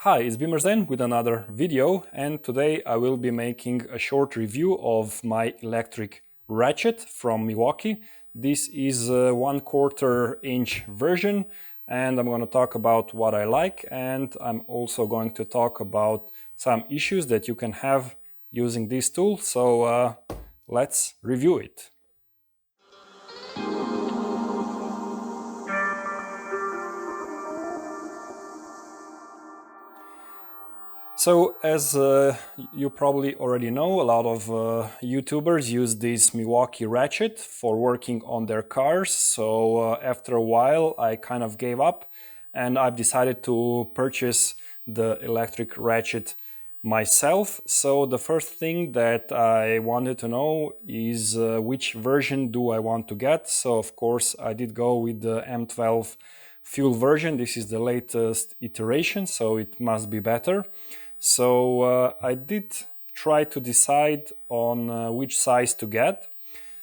Hi, it's Bimerzen with another video, and today I will be making a short review of my electric Ratchet from Milwaukee. This is a 1/4 inch version, and I'm going to talk about what I like, and I'm also going to talk about some issues that you can have using this tool. So let's review it. So, as you probably already know, a lot of YouTubers use this Milwaukee Ratchet for working on their cars. So after a while, I kind of gave up and I've decided to purchase the electric Ratchet myself. So the first thing that I wanted to know is which version do I want to get. So of course, I did go with the M12 Fuel version. This is the latest iteration, so it must be better. So I did try to decide on which size to get.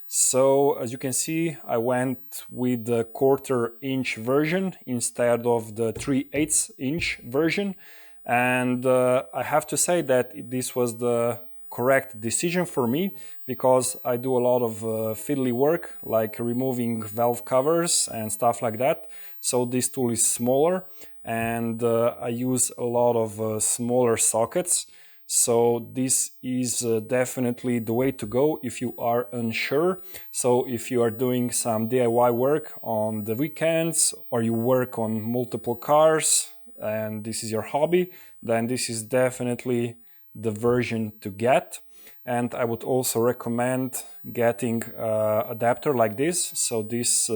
So as you can see, I went with the 1/4 inch version instead of the 3/8 inch version. And I have to say that this was the correct decision for me because I do a lot of fiddly work like removing valve covers and stuff like that. So this tool is smaller and I use a lot of smaller sockets. So this is definitely the way to go if you are unsure. So if you are doing some DIY work on the weekends or you work on multiple cars and this is your hobby, then this is definitely the version to get. And I would also recommend getting an adapter like this. So this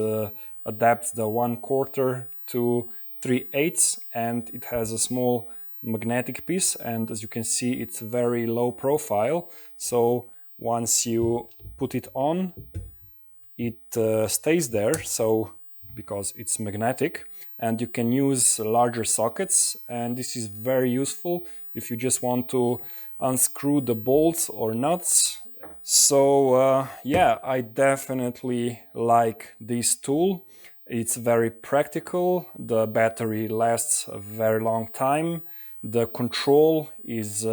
adapts the 1/4 to 3/8 and it has a small magnetic piece, and as you can see it's very low profile. So once you put it on, it stays there, so because it's magnetic, and you can use larger sockets, and this is very useful if you just want to unscrew the bolts or nuts. So yeah, I definitely like this tool. It's very practical, the battery lasts a very long time, the control is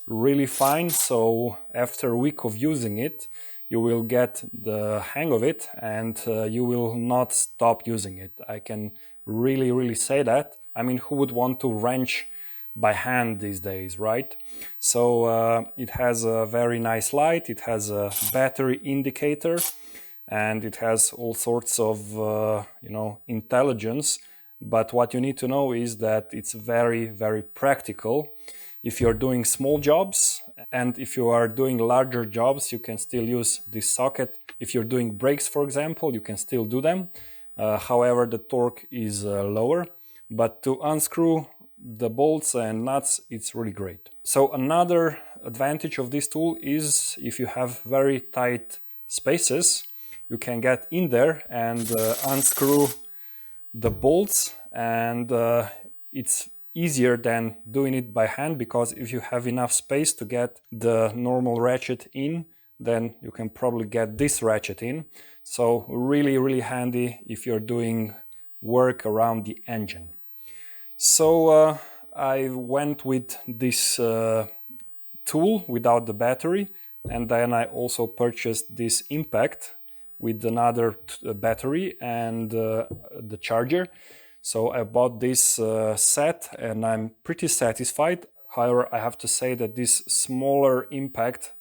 really fine, so after a week of using it you will get the hang of it and you will not stop using it. I can really say that. I mean, who would want to wrench by hand these days, right? So it has a very nice light, it has a battery indicator, and it has all sorts of intelligence. But what you need to know is that it's very practical if you're doing small jobs, and if you are doing larger jobs you can still use this socket. If you're doing brakes, for example, you can still do them. However, the torque is lower, but to unscrew the bolts and nuts, it's really great. So another advantage of this tool is if you have very tight spaces, you can get in there and unscrew the bolts, and it's easier than doing it by hand, because if you have enough space to get the normal ratchet in, then you can probably get this ratchet in. So really handy if you're doing work around the engine. So I went with this tool without the battery, and then I also purchased this Impact with another battery and the charger. So I bought this set and I'm pretty satisfied. However, I have to say that this smaller Impact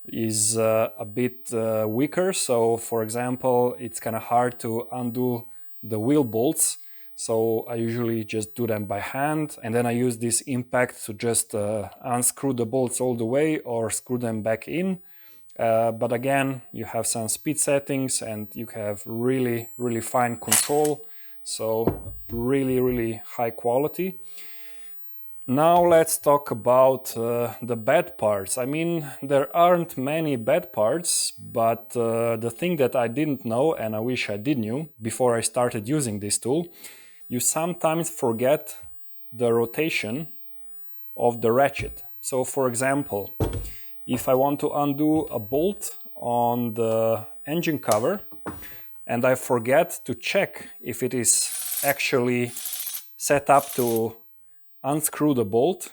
is a bit weaker. So for example, it's kind of hard to undo the wheel bolts. So I usually just do them by hand, and then I use this Impact to just unscrew the bolts all the way or screw them back in. But again, you have some speed settings and you have really fine control. So really high quality. Now let's talk about the bad parts. I mean, there aren't many bad parts, but the thing that I didn't know, and I wish I did knew before I started using this tool, you sometimes forget the rotation of the ratchet. So for example, if I want to undo a bolt on the engine cover and I forget to check if it is actually set up to unscrew the bolt,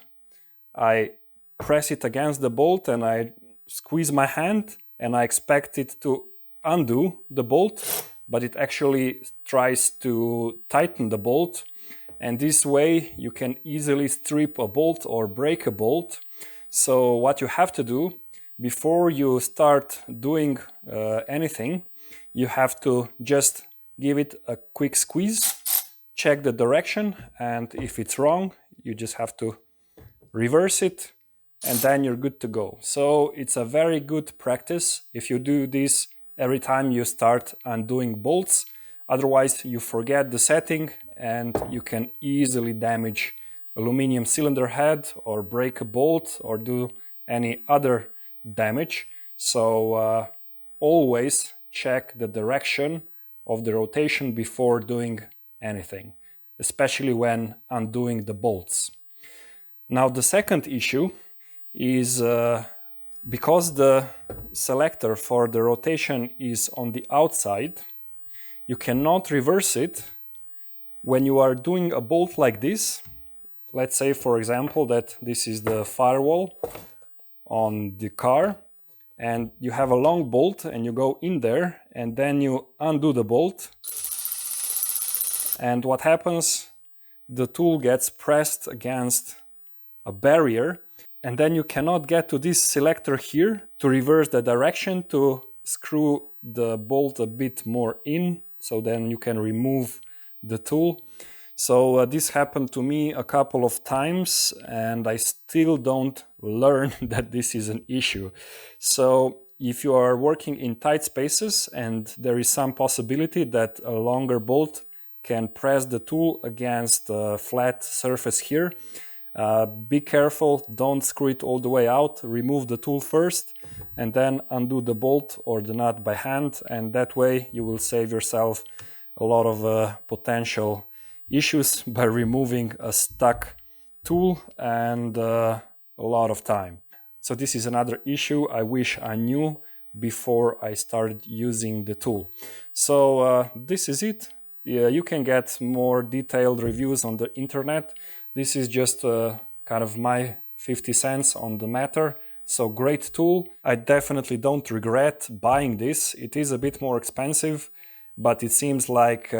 I press it against the bolt and I squeeze my hand and I expect it to undo the bolt, but it actually tries to tighten the bolt. And this way you can easily strip a bolt or break a bolt. So what you have to do before you start doing anything, you have to just give it a quick squeeze, check the direction, and if it's wrong, you just have to reverse it, and then you're good to go. So it's a very good practice if you do this every time you start undoing bolts. Otherwise, you forget the setting and you can easily damage aluminum cylinder head or break a bolt or do any other damage. So always check the direction of the rotation before doing anything, especially when undoing the bolts. Now the second issue is because the selector for the rotation is on the outside, you cannot reverse it when you are doing a bolt like this. Let's say, for example, that this is the firewall on the car and you have a long bolt and you go in there and then you undo the bolt. And what happens? The tool gets pressed against a barrier and then you cannot get to this selector here to reverse the direction to screw the bolt a bit more in, so then you can remove the tool. So this happened to me a couple of times and I still don't learn that this is an issue. So if you are working in tight spaces and there is some possibility that a longer bolt can press the tool against a flat surface here, be careful, don't screw it all the way out, remove the tool first and then undo the bolt or the nut by hand, and that way you will save yourself a lot of potential issues by removing a stuck tool and a lot of time. So this is another issue I wish I knew before I started using the tool. So this is it. Yeah, you can get more detailed reviews on the internet. This is just kind of my 50 cents on the matter. So great tool. I definitely don't regret buying this. It is a bit more expensive, but it seems like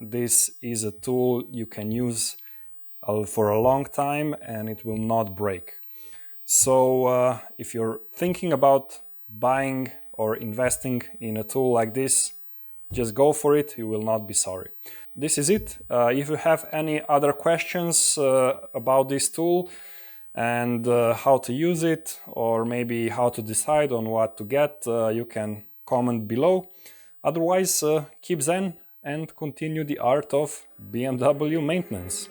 this is a tool you can use for a long time and it will not break. So if you're thinking about buying or investing in a tool like this, just go for it, you will not be sorry. This is it. If you have any other questions about this tool and how to use it, or maybe how to decide on what to get, you can comment below. Otherwise, keep zen and continue the art of BMW maintenance.